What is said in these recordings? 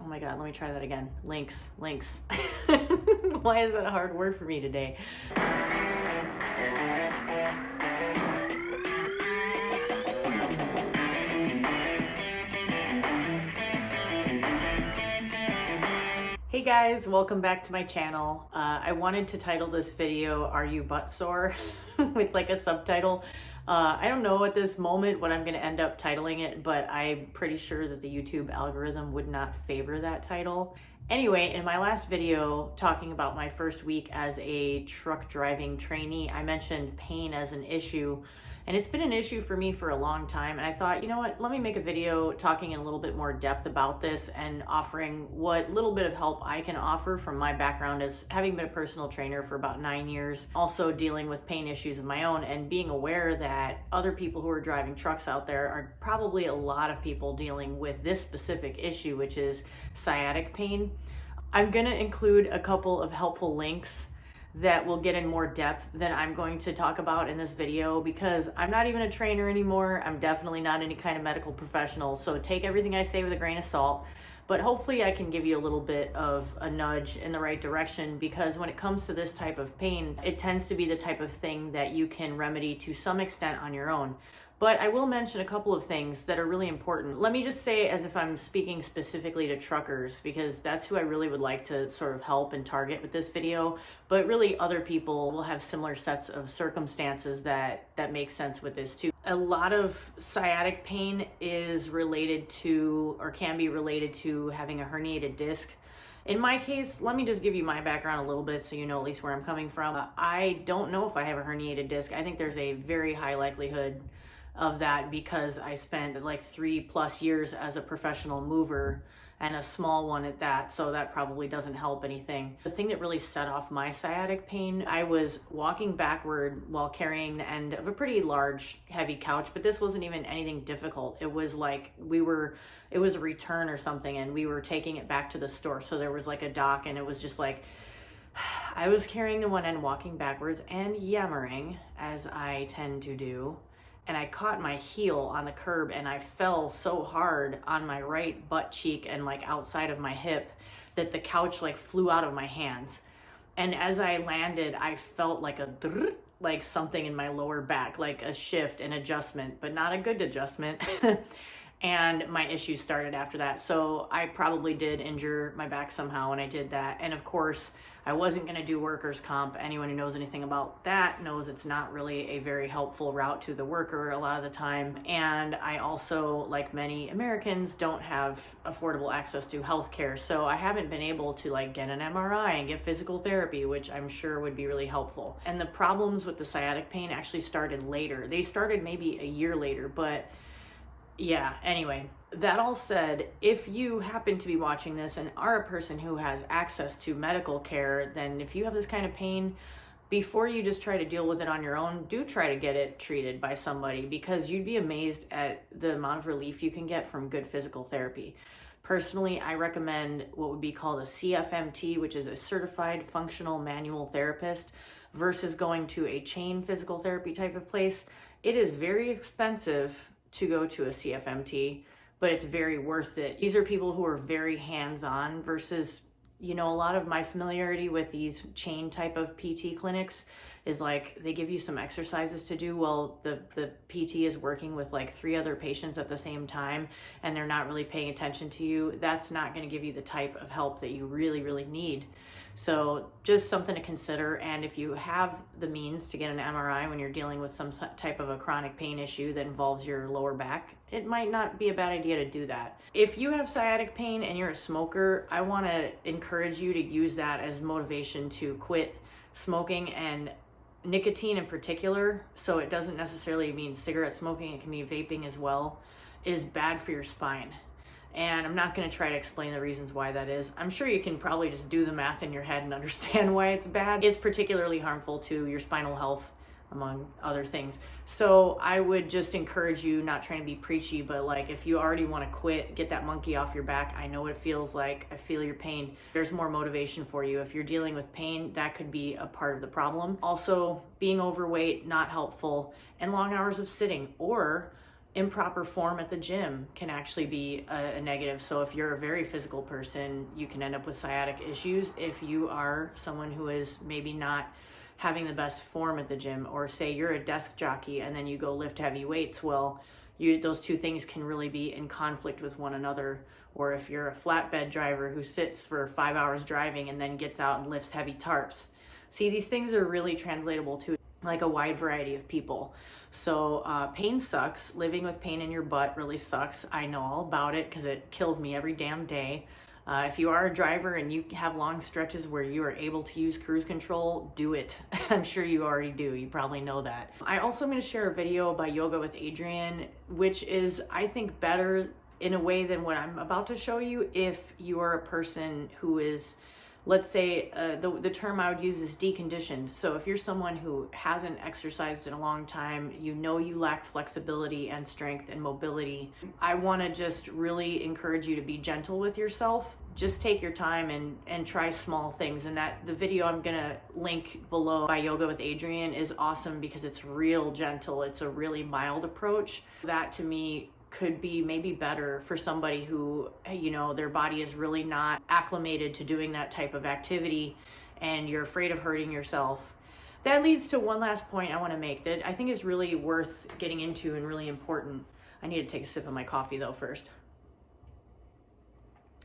Oh my God, let me try that again. Links. Why is that a hard word for me today? Hey guys, welcome back to my channel. I wanted to title this video, Are You Butt Sore? with like a subtitle. I don't know at this moment what I'm going to end up titling it, but I'm pretty sure that the YouTube algorithm would not favor that title. Anyway, in my last video talking about my first week as a truck driving trainee, I mentioned pain as an issue. And it's been an issue for me for a long time. And I thought, you know what, let me make a video talking in a little bit more depth about this and offering what little bit of help I can offer from my background as having been a personal trainer for about 9 years, also dealing with pain issues of my own and being aware that other people who are driving trucks out there are probably a lot of people dealing with this specific issue, which is sciatic pain. I'm gonna include a couple of helpful links that will get in more depth than I'm going to talk about in this video because I'm not even a trainer anymore. I'm definitely not any kind of medical professional. So take everything I say with a grain of salt, but hopefully I can give you a little bit of a nudge in the right direction because when it comes to this type of pain, it tends to be the type of thing that you can remedy to some extent on your own. But I will mention a couple of things that are really important. Let me just say, as if I'm speaking specifically to truckers, because that's who I really would like to sort of help and target with this video. But really other people will have similar sets of circumstances that make sense with this too. A lot of sciatic pain is related to, or can be related to, having a herniated disc. In my case, let me just give you my background a little bit so you know at least where I'm coming from. I don't know if I have a herniated disc. I think there's a very high likelihood of that because I spent like 3+ years as a professional mover and a small one at that, so that probably doesn't help anything. The thing that really set off my sciatic pain, I was walking backward while carrying the end of a pretty large, heavy couch, but this wasn't even anything difficult. It was like it was a return or something and we were taking it back to the store. So there was like a dock and it was just like, I was carrying the one end walking backwards and yammering as I tend to do. And I caught my heel on the curb and I fell so hard on my right butt cheek and like outside of my hip that the couch like flew out of my hands. And as I landed, I felt like like something in my lower back, like a shift, an adjustment, but not a good adjustment. And my issues started after that. So I probably did injure my back somehow when I did that. And of course, I wasn't going to do workers' comp. Anyone who knows anything about that knows it's not really a very helpful route to the worker a lot of the time. And I also, like many Americans, don't have affordable access to healthcare. So I haven't been able to like get an MRI and get physical therapy, which I'm sure would be really helpful. And the problems with the sciatic pain actually started later. They started maybe a year later, but yeah, anyway, that all said, if you happen to be watching this and are a person who has access to medical care, then if you have this kind of pain, before you just try to deal with it on your own, do try to get it treated by somebody because you'd be amazed at the amount of relief you can get from good physical therapy. Personally, I recommend what would be called a CFMT, which is a Certified Functional Manual Therapist, versus going to a chain physical therapy type of place. It is very expensive to go to a CFMT, but it's very worth it. These are people who are very hands-on versus, you know, a lot of my familiarity with these chain type of PT clinics is like they give you some exercises to do while the PT is working with like 3 other patients at the same time and they're not really paying attention to you. That's not going to give you the type of help that you really, really need. So just something to consider. And if you have the means to get an MRI when you're dealing with some type of a chronic pain issue that involves your lower back, it might not be a bad idea to do that. If you have sciatic pain and you're a smoker, I want to encourage you to use that as motivation to quit smoking, and nicotine in particular, so it doesn't necessarily mean cigarette smoking, it can be vaping as well, is bad for your spine. And I'm not going to try to explain the reasons why that is. I'm sure you can probably just do the math in your head and understand why it's bad. It's particularly harmful to your spinal health, among other things. So I would just encourage you, not trying to be preachy, but like if you already want to quit, get that monkey off your back. I know what it feels like. I feel your pain. There's more motivation for you. If you're dealing with pain, that could be a part of the problem. Also, being overweight, not helpful, and long hours of sitting, or improper form at the gym can actually be a negative. So if you're a very physical person, you can end up with sciatic issues. If you are someone who is maybe not having the best form at the gym, or say you're a desk jockey and then you go lift heavy weights, well, those two things can really be in conflict with one another. Or if you're a flatbed driver who sits for 5 hours driving and then gets out and lifts heavy tarps. See, these things are really translatable to like a wide variety of people. So pain sucks. Living with pain in your butt really sucks. I know all about it because it kills me every damn day. If you are a driver and you have long stretches where you are able to use cruise control, do it. I'm sure you already do. You probably know that. I also am going to share a video by Yoga with Adriene, which is, I think, better in a way than what I'm about to show you if you are a person who is, let's say, the term I would use is deconditioned. So if you're someone who hasn't exercised in a long time, you know you lack flexibility and strength and mobility, I want to just really encourage you to be gentle with yourself. Just take your time and try small things. And that the video I'm gonna link below by Yoga with Adriene is awesome because it's real gentle. It's a really mild approach. That to me could be maybe better for somebody who, you know, their body is really not acclimated to doing that type of activity and you're afraid of hurting yourself. That leads to one last point I want to make that I think is really worth getting into and really important. I need to take a sip of my coffee though first.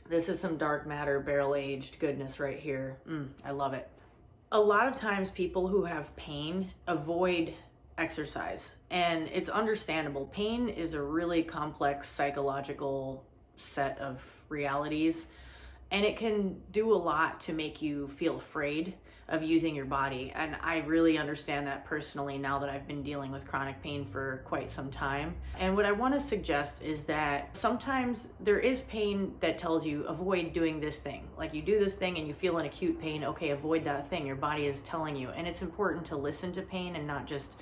This is some dark matter, barrel-aged goodness right here. I love it. A lot of times people who have pain avoid exercise, and it's understandable. Pain is a really complex psychological set of realities, and it can do a lot to make you feel afraid of using your body. And I really understand that personally now that I've been dealing with chronic pain for quite some time. And what I want to suggest is that sometimes there is pain that tells you avoid doing this thing. Like you do this thing and you feel an acute pain, okay, avoid that thing. Your body is telling you. And it's important to listen to pain and not just,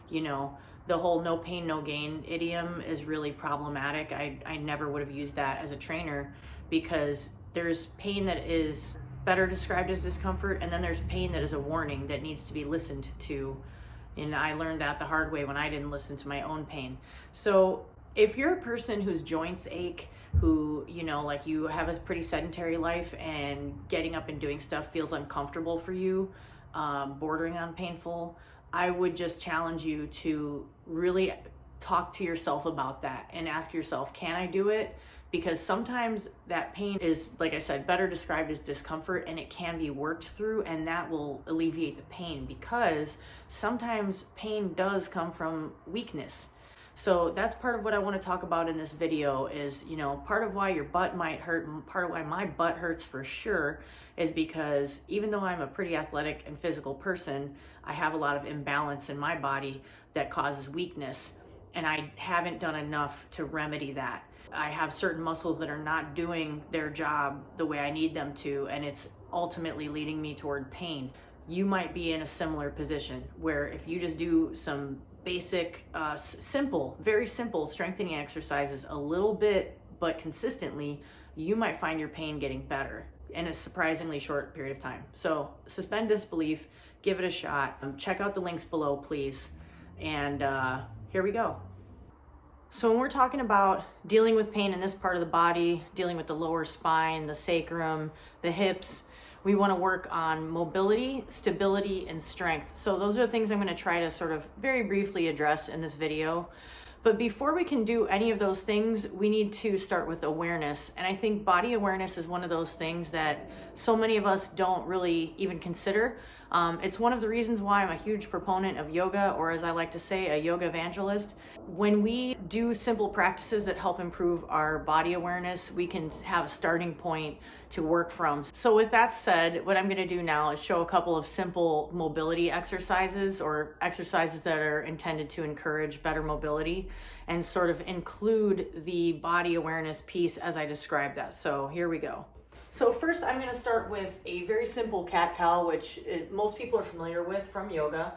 you know, the whole no pain, no gain idiom is really problematic. I never would have used that as a trainer because there's pain that is better described as discomfort, and then there's pain that is a warning that needs to be listened to. And I learned that the hard way when I didn't listen to my own pain. So if you're a person whose joints ache, who, you know, like you have a pretty sedentary life and getting up and doing stuff feels uncomfortable for you, bordering on painful, I would just challenge you to really talk to yourself about that and ask yourself, can I do it? Because sometimes that pain is, like I said, better described as discomfort, and it can be worked through, and that will alleviate the pain, because sometimes pain does come from weakness. So that's part of what I want to talk about in this video is, you know, part of why your butt might hurt, and part of why my butt hurts for sure is because even though I'm a pretty athletic and physical person, I have a lot of imbalance in my body that causes weakness, and I haven't done enough to remedy that. I have certain muscles that are not doing their job the way I need them to, and it's ultimately leading me toward pain. You might be in a similar position where if you just do some basic, simple, very simple strengthening exercises a little bit, but consistently, you might find your pain getting better in a surprisingly short period of time. So suspend disbelief, give it a shot. Check out the links below, please. And here we go. So when we're talking about dealing with pain in this part of the body, dealing with the lower spine, the sacrum, the hips, we want to work on mobility, stability, and strength. So those are the things I'm going to try to sort of very briefly address in this video. But before we can do any of those things, we need to start with awareness. And I think body awareness is one of those things that so many of us don't really even consider. It's one of the reasons why I'm a huge proponent of yoga, or as I like to say, a yoga evangelist. When we do simple practices that help improve our body awareness, we can have a starting point to work from. So with that said, what I'm going to do now is show a couple of simple mobility exercises, or exercises that are intended to encourage better mobility, and sort of include the body awareness piece as I describe that. So here we go. So first I'm going to start with a very simple cat-cow, which most people are familiar with from yoga.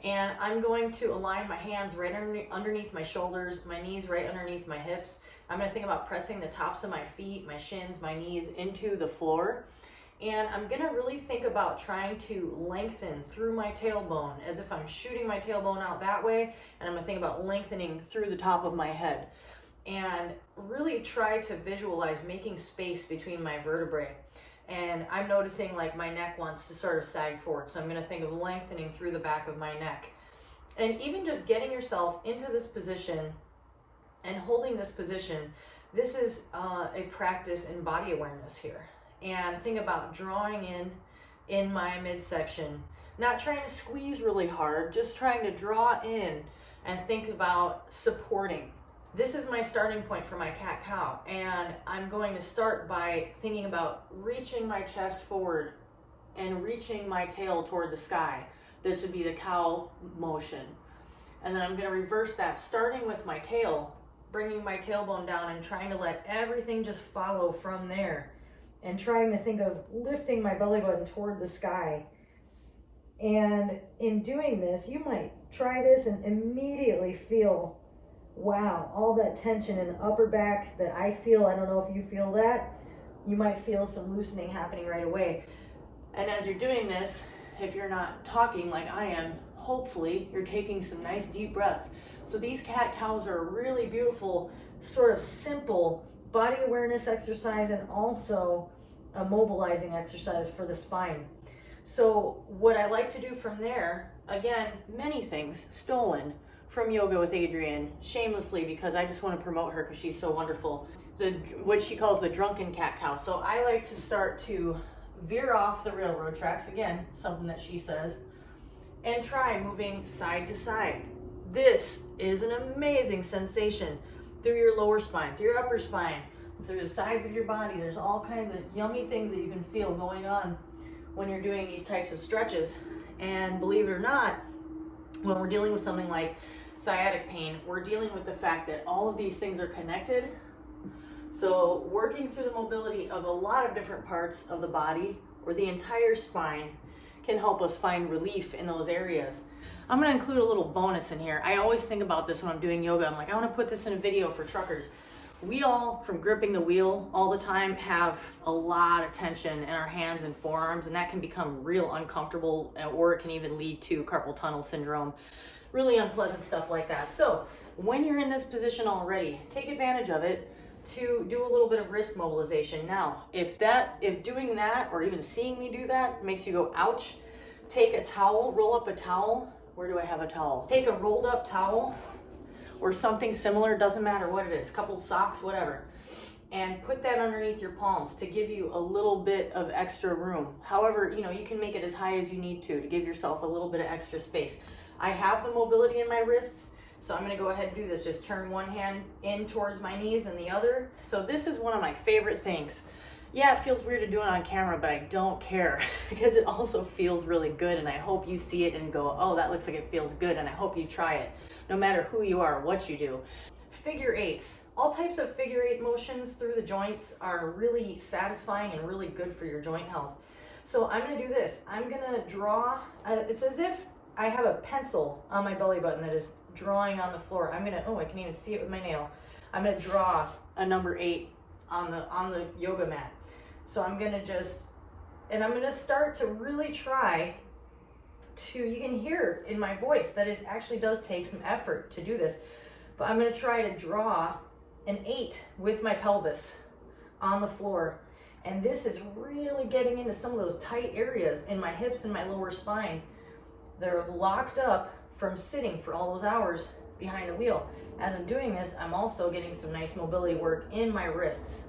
And I'm going to align my hands right underneath my shoulders, my knees right underneath my hips. I'm going to think about pressing the tops of my feet, my shins, my knees into the floor. And I'm gonna really think about trying to lengthen through my tailbone as if I'm shooting my tailbone out that way, and I'm gonna think about lengthening through the top of my head. And really try to visualize making space between my vertebrae. And I'm noticing like my neck wants to sort of sag forward, so I'm gonna think of lengthening through the back of my neck. And even just getting yourself into this position and holding this position, this is a practice in body awareness here. And think about drawing in my midsection, not trying to squeeze really hard, just trying to draw in and think about supporting. This is my starting point for my cat-cow, and I'm going to start by thinking about reaching my chest forward and reaching my tail toward the sky. This would be the cow motion. And then I'm going to reverse that, starting with my tail, bringing my tailbone down and trying to let everything just follow from there, and trying to think of lifting my belly button toward the sky. And in doing this, you might try this and immediately feel, wow, all that tension in the upper back that I feel. I don't know if you feel that. You might feel some loosening happening right away. And as you're doing this, if you're not talking like I am, hopefully you're taking some nice deep breaths. So these cat-cows are a really beautiful, sort of simple body awareness exercise, and also a mobilizing exercise for the spine. So what I like to do from there, again, many things stolen from Yoga with Adriene, shamelessly, because I just want to promote her because she's so wonderful. What she calls the drunken cat-cow. So I like to start to veer off the railroad tracks, again, something that she says, and try moving side to side. This is an amazing sensation through your lower spine, through your upper spine, through the sides of your body. There's all kinds of yummy things that you can feel going on when you're doing these types of stretches. And believe it or not, when we're dealing with something like sciatic pain, we're dealing with the fact that all of these things are connected. So working through the mobility of a lot of different parts of the body or the entire spine can help us find relief in those areas. I'm going to include a little bonus in here. I always think about this when I'm doing yoga. I'm like, I want to put this in a video for truckers. We all, from gripping the wheel all the time, have a lot of tension in our hands and forearms, and that can become real uncomfortable, or it can even lead to carpal tunnel syndrome, really unpleasant stuff like that. So when you're in this position already, take advantage of it to do a little bit of wrist mobilization. Now, if doing that or even seeing me do that makes you go ouch, take a towel, roll up a towel. Where do I have a towel? Take a rolled up towel or something similar, doesn't matter what it is, couple socks, whatever, and put that underneath your palms to give you a little bit of extra room. However, you can make it as high as you need to give yourself a little bit of extra space. I have the mobility in my wrists, so I'm gonna go ahead and do this. Just turn one hand in towards my knees and the other. So this is one of my favorite things. Yeah, it feels weird to do it on camera, but I don't care because it also feels really good, and I hope you see it and go, oh, that looks like it feels good, and I hope you try it, no matter who you are, what you do. Figure eights. All types of figure eight motions through the joints are really satisfying and really good for your joint health. So I'm gonna do this. I'm gonna draw, it's as if I have a pencil on my belly button that is drawing on the floor. I can even see it with my nail. I'm gonna draw a number 8 on the yoga mat. So I'm gonna I'm gonna start to really try to, you can hear in my voice that it actually does take some effort to do this, but I'm gonna try to draw an 8 with my pelvis on the floor. And this is really getting into some of those tight areas in my hips and my lower spine that are locked up from sitting for all those hours behind the wheel. As I'm doing this, I'm also getting some nice mobility work in my wrists,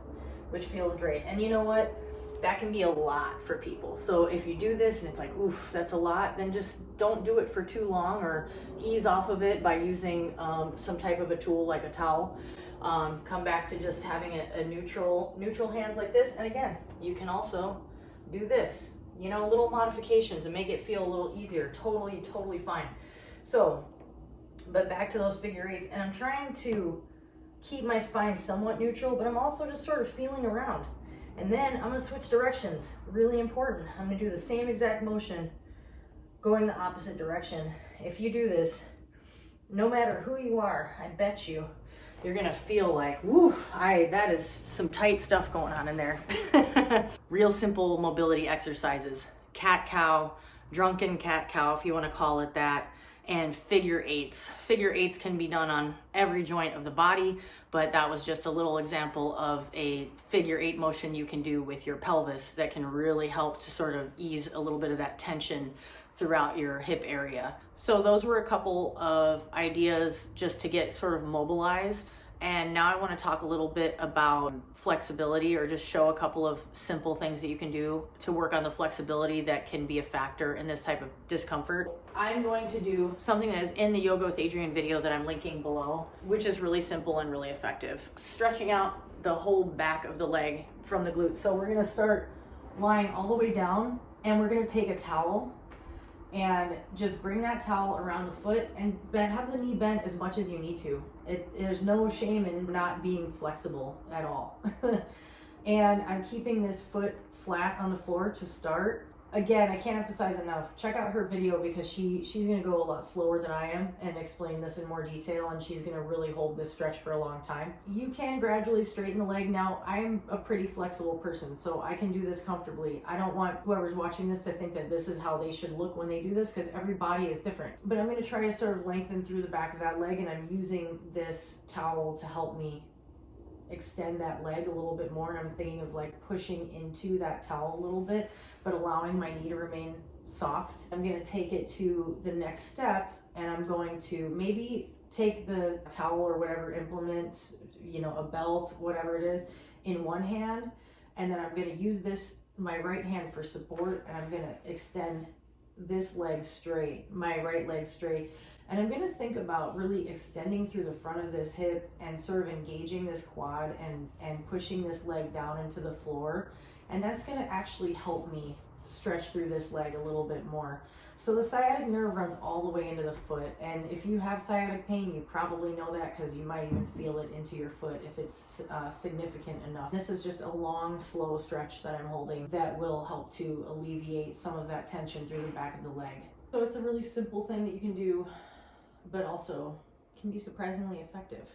which feels great. And you know what? That can be a lot for people. So if you do this and it's like, oof, that's a lot, then just don't do it for too long, or ease off of it by using some type of a tool like a towel. Come back to just having a neutral hands like this. And again, you can also do this, little modifications and make it feel a little easier. Totally fine. So, but back to those figure eights, and I'm trying to keep my spine somewhat neutral, but I'm also just sort of feeling around. And then I'm gonna switch directions, really important. I'm gonna do the same exact motion, going the opposite direction. If you do this, no matter who you are, I bet you You're gonna feel like, woof, that is some tight stuff going on in there. Real simple mobility exercises. Cat-cow, drunken cat-cow, if you wanna call it that, and figure eights. Figure eights can be done on every joint of the body, but that was just a little example of a figure eight motion you can do with your pelvis that can really help to sort of ease a little bit of that tension throughout your hip area. So those were a couple of ideas just to get sort of mobilized. And now I want to talk a little bit about flexibility, or just show a couple of simple things that you can do to work on the flexibility that can be a factor in this type of discomfort. I'm going to do something that is in the Yoga with Adriene video that I'm linking below, which is really simple and really effective. Stretching out the whole back of the leg from the glutes. So we're going to start lying all the way down, and we're going to take a towel and just bring that towel around the foot and have the knee bent as much as you need to. There's no shame in not being flexible at all. And I'm keeping this foot flat on the floor to start. Again, I can't emphasize enough, check out her video, because she's gonna go a lot slower than I am and explain this in more detail, and she's gonna really hold this stretch for a long time. You can gradually straighten the leg. Now, I'm a pretty flexible person, so I can do this comfortably. I don't want whoever's watching this to think that this is how they should look when they do this, because every body is different. But I'm gonna try to sort of lengthen through the back of that leg, and I'm using this towel to help me extend that leg a little bit more, and I'm thinking of like pushing into that towel a little bit, but allowing my knee to remain soft. I'm going to take it to the next step, and I'm going to maybe take the towel or whatever implement, a belt, whatever it is, in one hand, and then I'm going to use my right hand for support, and I'm going to extend this leg straight, my right leg straight. And I'm going to think about really extending through the front of this hip and sort of engaging this quad and pushing this leg down into the floor. And that's going to actually help me stretch through this leg a little bit more. So the sciatic nerve runs all the way into the foot. And if you have sciatic pain, you probably know that, because you might even feel it into your foot if it's significant enough. This is just a long, slow stretch that I'm holding that will help to alleviate some of that tension through the back of the leg. So it's a really simple thing that you can do, but also can be surprisingly effective.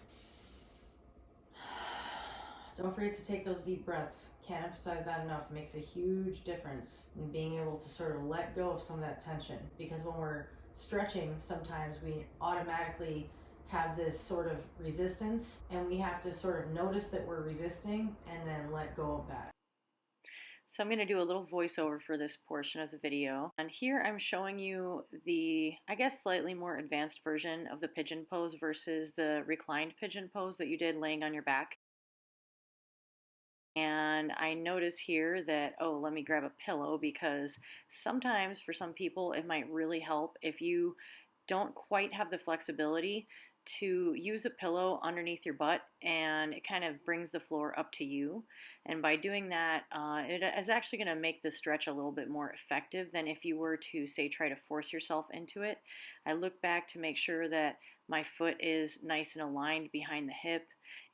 Don't forget to take those deep breaths. Can't emphasize that enough. It makes a huge difference in being able to sort of let go of some of that tension, because when we're stretching, sometimes we automatically have this sort of resistance, and we have to sort of notice that we're resisting and then let go of that. So I'm going to do a little voiceover for this portion of the video. And here I'm showing you the, I guess, slightly more advanced version of the pigeon pose versus the reclined pigeon pose that you did laying on your back. And I notice here that, let me grab a pillow, because sometimes for some people it might really help if you don't quite have the flexibility to use a pillow underneath your butt, and it kind of brings the floor up to you. And by doing that, it is actually going to make the stretch a little bit more effective than if you were to, say, try to force yourself into it. I look back to make sure that my foot is nice and aligned behind the hip,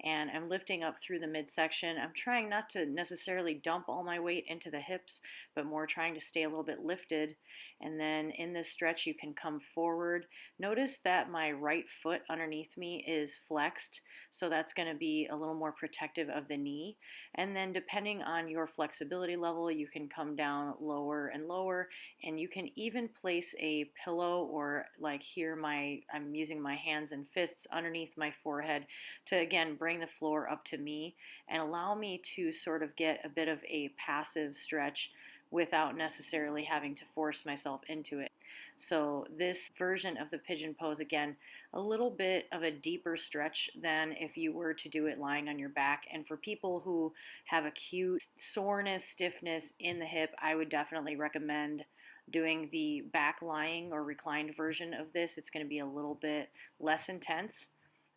and I'm lifting up through the midsection. I'm trying not to necessarily dump all my weight into the hips, but more trying to stay a little bit lifted. And then in this stretch, you can come forward. Notice that my right foot underneath me is flexed, so that's going to be a little more protective of the knee. And then depending on your flexibility level, you can come down lower and lower, and you can even place a pillow, or like here I'm using my hands and fists underneath my forehead to, again, bring the floor up to me and allow me to sort of get a bit of a passive stretch without necessarily having to force myself into it. So this version of the pigeon pose, again, a little bit of a deeper stretch than if you were to do it lying on your back. And for people who have acute soreness, stiffness in the hip, I would definitely recommend doing the back lying or reclined version of this. It's going to be a little bit less intense.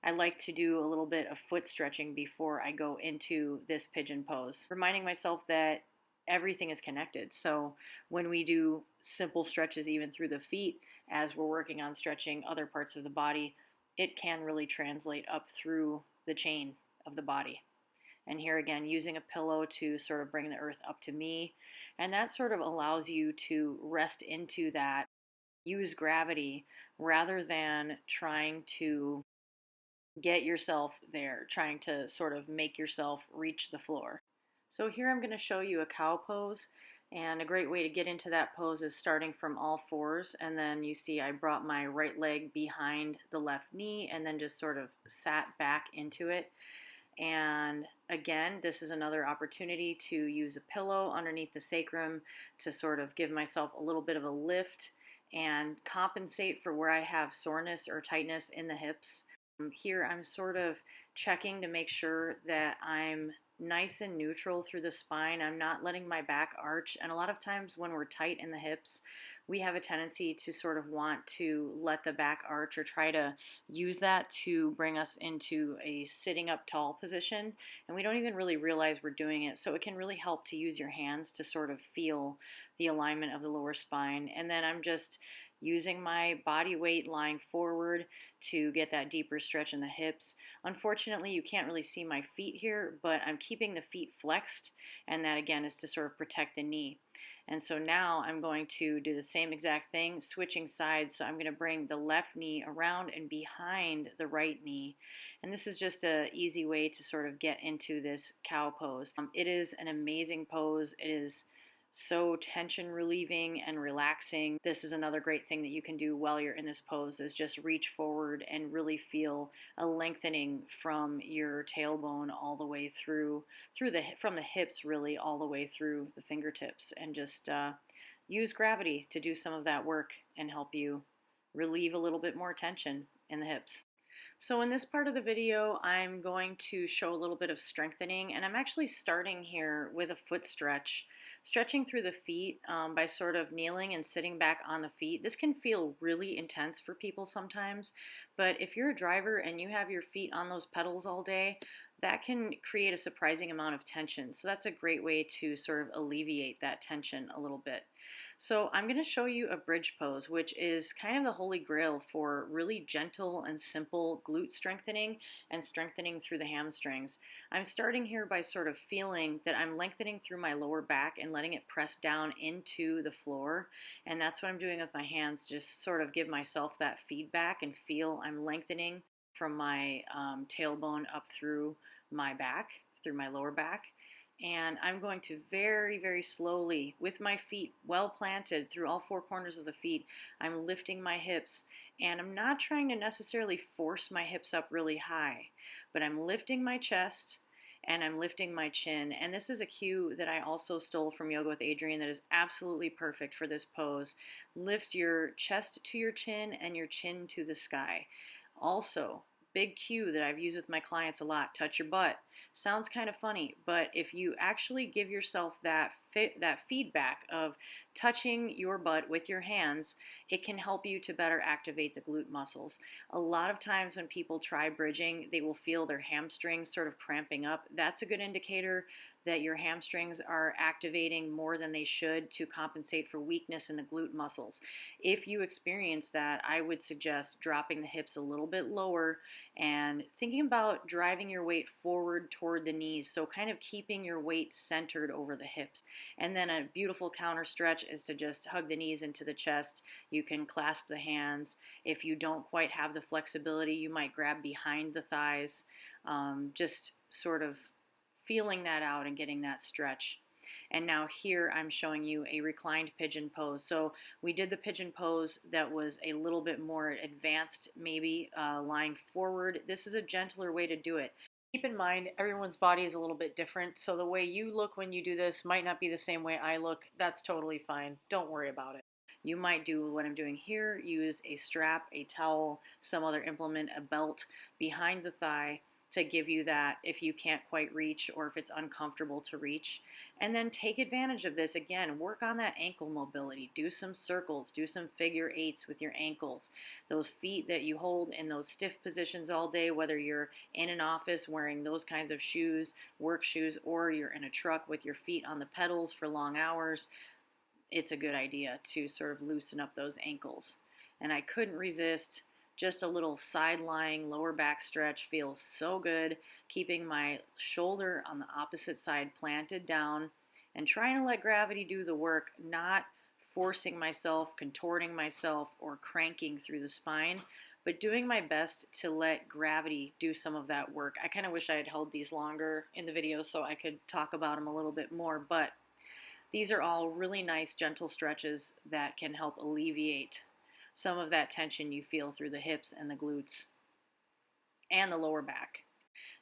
I like to do a little bit of foot stretching before I go into this pigeon pose, reminding myself that everything is connected. So when we do simple stretches even through the feet, as we're working on stretching other parts of the body, it can really translate up through the chain of the body. And here again, using a pillow to sort of bring the earth up to me. And that sort of allows you to rest into that, use gravity, rather than trying to get yourself there, trying to sort of make yourself reach the floor. So here I'm going to show you a cow pose, and a great way to get into that pose is starting from all fours, and then you see I brought my right leg behind the left knee and then just sort of sat back into it. And again, this is another opportunity to use a pillow underneath the sacrum to sort of give myself a little bit of a lift and compensate for where I have soreness or tightness in the hips. Here I'm sort of checking to make sure that I'm nice and neutral through the spine. I'm not letting my back arch. And a lot of times when we're tight in the hips, we have a tendency to sort of want to let the back arch or try to use that to bring us into a sitting up tall position. And we don't even really realize we're doing it. So it can really help to use your hands to sort of feel the alignment of the lower spine. And then I'm just using my body weight lying forward to get that deeper stretch in the hips. Unfortunately, you can't really see my feet here, but I'm keeping the feet flexed, and that again is to sort of protect the knee. And so now I'm going to do the same exact thing, switching sides. So I'm going to bring the left knee around and behind the right knee. And this is just an easy way to sort of get into this cow pose. It is an amazing pose. It is so tension relieving and relaxing. This is another great thing that you can do while you're in this pose, is just reach forward and really feel a lengthening from your tailbone all the way through from the hips really all the way through the fingertips, and just use gravity to do some of that work and help you relieve a little bit more tension in the hips. So in this part of the video, I'm going to show a little bit of strengthening, and I'm actually starting here with a foot stretch, stretching through the feet by sort of kneeling and sitting back on the feet. This can feel really intense for people sometimes, but if you're a driver and you have your feet on those pedals all day, that can create a surprising amount of tension. So that's a great way to sort of alleviate that tension a little bit. So I'm going to show you a bridge pose, which is kind of the holy grail for really gentle and simple glute strengthening and strengthening through the hamstrings. I'm starting here by sort of feeling that I'm lengthening through my lower back and letting it press down into the floor. And that's what I'm doing with my hands, just sort of give myself that feedback and feel I'm lengthening from my tailbone up through my back, through my lower back. And I'm going to very, very slowly, with my feet well planted through all four corners of the feet, I'm lifting my hips, and I'm not trying to necessarily force my hips up really high, but I'm lifting my chest and I'm lifting my chin. And this is a cue that I also stole from Yoga with Adriene that is absolutely perfect for this pose. Lift your chest to your chin and your chin to the sky. Also, big cue that I've used with my clients a lot, touch your butt. Sounds kind of funny, but if you actually give yourself that feedback of touching your butt with your hands, it can help you to better activate the glute muscles. A lot of times when people try bridging, they will feel their hamstrings sort of cramping up. That's a good indicator that your hamstrings are activating more than they should to compensate for weakness in the glute muscles. If you experience that, I would suggest dropping the hips a little bit lower and thinking about driving your weight forward toward the knees, so kind of keeping your weight centered over the hips. And then a beautiful counter stretch is to just hug the knees into the chest. You can clasp the hands. If you don't quite have the flexibility, you might grab behind the thighs, just sort of feeling that out and getting that stretch. And now here I'm showing you a reclined pigeon pose. So we did the pigeon pose that was a little bit more advanced, maybe lying forward. This is a gentler way to do it. Keep in mind, everyone's body is a little bit different, so the way you look when you do this might not be the same way I look. That's totally fine. Don't worry about it. You might do what I'm doing here, use a strap, a towel, some other implement, a belt behind the thigh to give you that if you can't quite reach or if it's uncomfortable to reach. And then take advantage of this. Again, work on that ankle mobility. Do some circles, do some figure eights with your ankles. Those feet that you hold in those stiff positions all day, whether you're in an office wearing those kinds of shoes, work shoes, or you're in a truck with your feet on the pedals for long hours, it's a good idea to sort of loosen up those ankles. And I couldn't resist. Just a little side-lying lower back stretch feels so good, keeping my shoulder on the opposite side planted down and trying to let gravity do the work, not forcing myself, contorting myself, or cranking through the spine, but doing my best to let gravity do some of that work. I kind of wish I had held these longer in the video so I could talk about them a little bit more, but these are all really nice, gentle stretches that can help alleviate some of that tension you feel through the hips and the glutes and the lower back.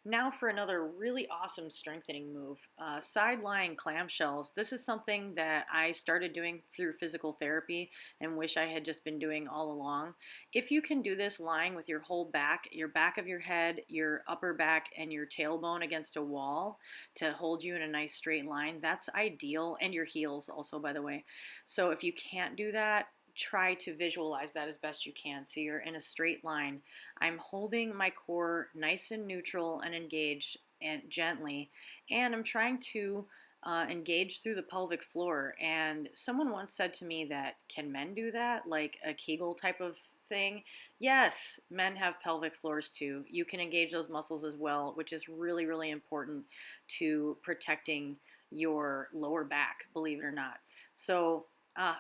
Now for another really awesome strengthening move, side lying clamshells. This is something that I started doing through physical therapy and wish I had just been doing all along. If you can do this lying with your whole back of your head, your upper back, and your tailbone against a wall to hold you in a nice straight line, that's ideal, and your heels also, by the way. So if you can't do that, try to visualize that as best you can. So you're in a straight line. I'm holding my core nice and neutral and engaged and gently, and I'm trying to engage through the pelvic floor. And someone once said to me that, can men do that? Like a Kegel type of thing? Yes, men have pelvic floors too. You can engage those muscles as well, which is really, really important to protecting your lower back, believe it or not. So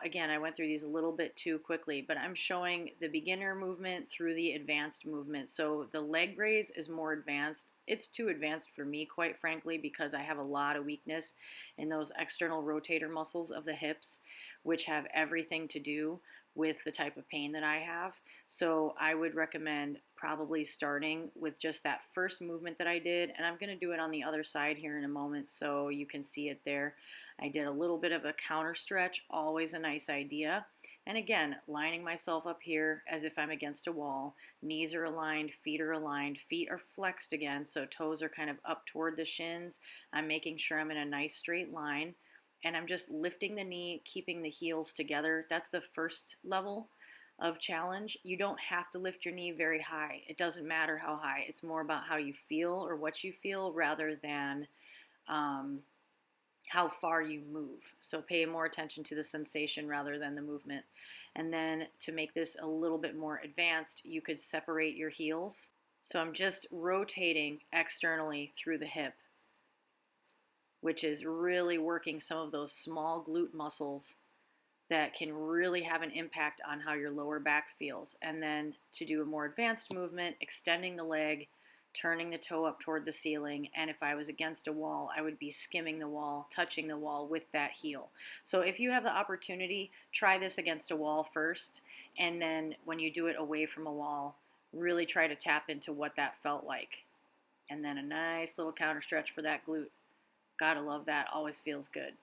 again, I went through these a little bit too quickly, but I'm showing the beginner movement through the advanced movement. So the leg raise is more advanced. It's too advanced for me, quite frankly, because I have a lot of weakness in those external rotator muscles of the hips, which have everything to do with the type of pain that I have. So I would recommend probably starting with just that first movement that I did, and I'm going to do it on the other side here in a moment so you can see it there. I did a little bit of a counter stretch, always a nice idea. And again, lining myself up here as if I'm against a wall. Knees are aligned, feet are aligned, feet are flexed again, so toes are kind of up toward the shins. I'm making sure I'm in a nice straight line. And I'm just lifting the knee, keeping the heels together. That's the first level of challenge. You don't have to lift your knee very high. It doesn't matter how high. It's more about how you feel or what you feel rather than how far you move. So pay more attention to the sensation rather than the movement. And then to make this a little bit more advanced, you could separate your heels. So I'm just rotating externally through the hip, which is really working some of those small glute muscles that can really have an impact on how your lower back feels. And then to do a more advanced movement, extending the leg, turning the toe up toward the ceiling, and if I was against a wall, I would be skimming the wall, touching the wall with that heel. So if you have the opportunity, try this against a wall first, and then when you do it away from a wall, really try to tap into what that felt like. And then a nice little counter stretch for that glute. Gotta love that, always feels good.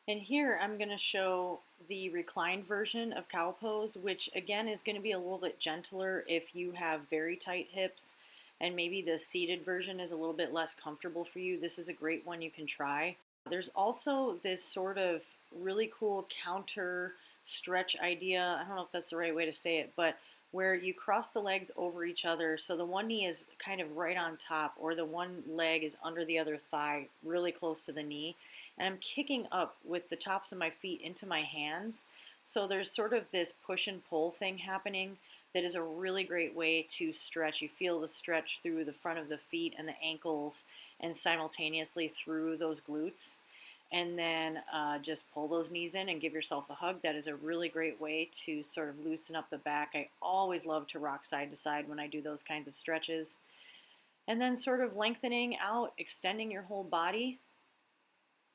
And here I'm going to show the reclined version of cow pose, which again is going to be a little bit gentler if you have very tight hips and maybe the seated version is a little bit less comfortable for you. This is a great one you can try. There's also this sort of really cool counter stretch idea. I don't know if that's the right way to say it, but where you cross the legs over each other, so the one knee is kind of right on top, or the one leg is under the other thigh, really close to the knee, and I'm kicking up with the tops of my feet into my hands. So there's sort of this push and pull thing happening that is a really great way to stretch. You feel the stretch through the front of the feet and the ankles and simultaneously through those glutes. And then just pull those knees in and give yourself a hug. That is a really great way to sort of loosen up the back. I always love to rock side to side when I do those kinds of stretches. And then sort of lengthening out, extending your whole body.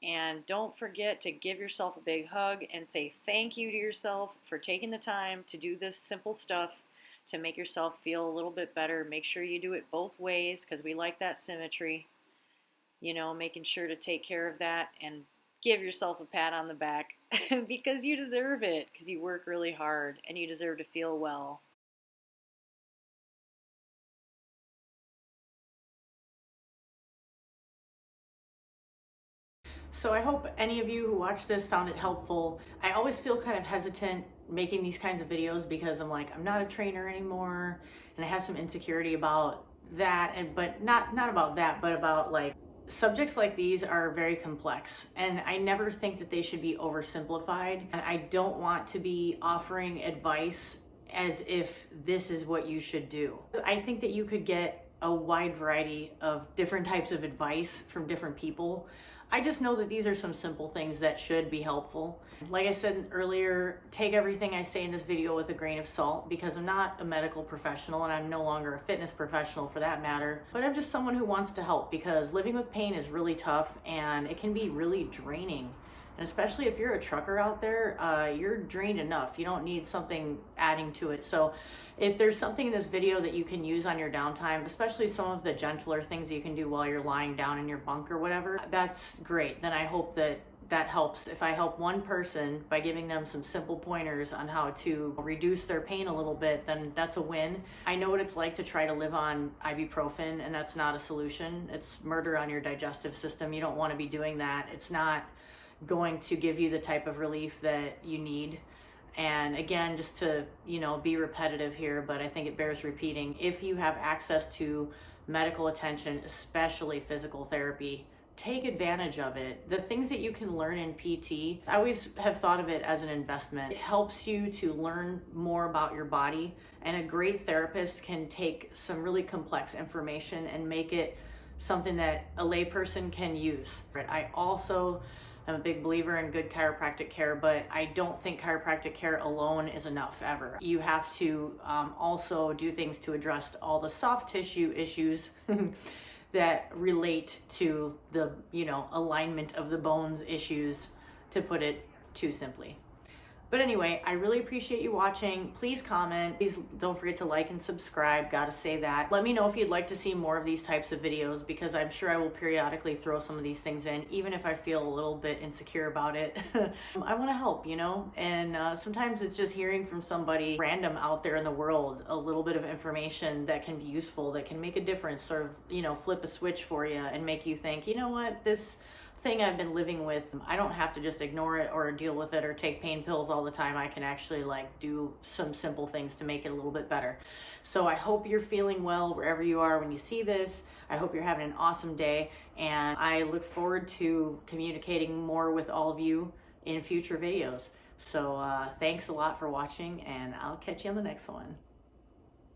And don't forget to give yourself a big hug and say thank you to yourself for taking the time to do this simple stuff to make yourself feel a little bit better. Make sure you do it both ways because we like that symmetry. You know, making sure to take care of that and give yourself a pat on the back because you deserve it, because you work really hard and you deserve to feel well. So I hope any of you who watch this found it helpful. I always feel kind of hesitant making these kinds of videos because I'm like, I'm not a trainer anymore and I have some insecurity about that, but not about that, but about like subjects like these are very complex and I never think that they should be oversimplified, and I don't want to be offering advice as if this is what you should do. I think that you could get a wide variety of different types of advice from different people. I just know that these are some simple things that should be helpful. Like I said earlier, take everything I say in this video with a grain of salt, because I'm not a medical professional and I'm no longer a fitness professional for that matter, but I'm just someone who wants to help, because living with pain is really tough and it can be really draining. And especially if you're a trucker out there, you're drained enough. You don't need something adding to it. So if there's something in this video that you can use on your downtime, especially some of the gentler things you can do while you're lying down in your bunk or whatever, that's great. Then I hope that that helps. If I help one person by giving them some simple pointers on how to reduce their pain a little bit, then that's a win. I know what it's like to try to live on ibuprofen, and that's not a solution. It's murder on your digestive system. You don't want to be doing that. It's not going to give you the type of relief that you need. And again, just to, be repetitive here, but I think it bears repeating. If you have access to medical attention, especially physical therapy, take advantage of it. The things that you can learn in PT, I always have thought of it as an investment. It helps you to learn more about your body, and a great therapist can take some really complex information and make it something that a layperson can use. I also I'm a big believer in good chiropractic care, but I don't think chiropractic care alone is enough ever. You have to also do things to address all the soft tissue issues that relate to the, alignment of the bones issues, to put it too simply. But anyway, I really appreciate you watching. Please comment. Please don't forget to like and subscribe. Gotta say that. Let me know if you'd like to see more of these types of videos, because I'm sure I will periodically throw some of these things in, even if I feel a little bit insecure about it. I want to help, and sometimes it's just hearing from somebody random out there in the world a little bit of information that can be useful, that can make a difference, sort of, flip a switch for you and make you think, you know what, this thing I've been living with, I don't have to just ignore it or deal with it or take pain pills all the time. I can actually do some simple things to make it a little bit better. So I hope you're feeling well wherever you are when you see this. I hope you're having an awesome day, and I look forward to communicating more with all of you in future videos. So thanks a lot for watching, and I'll catch you on the next one.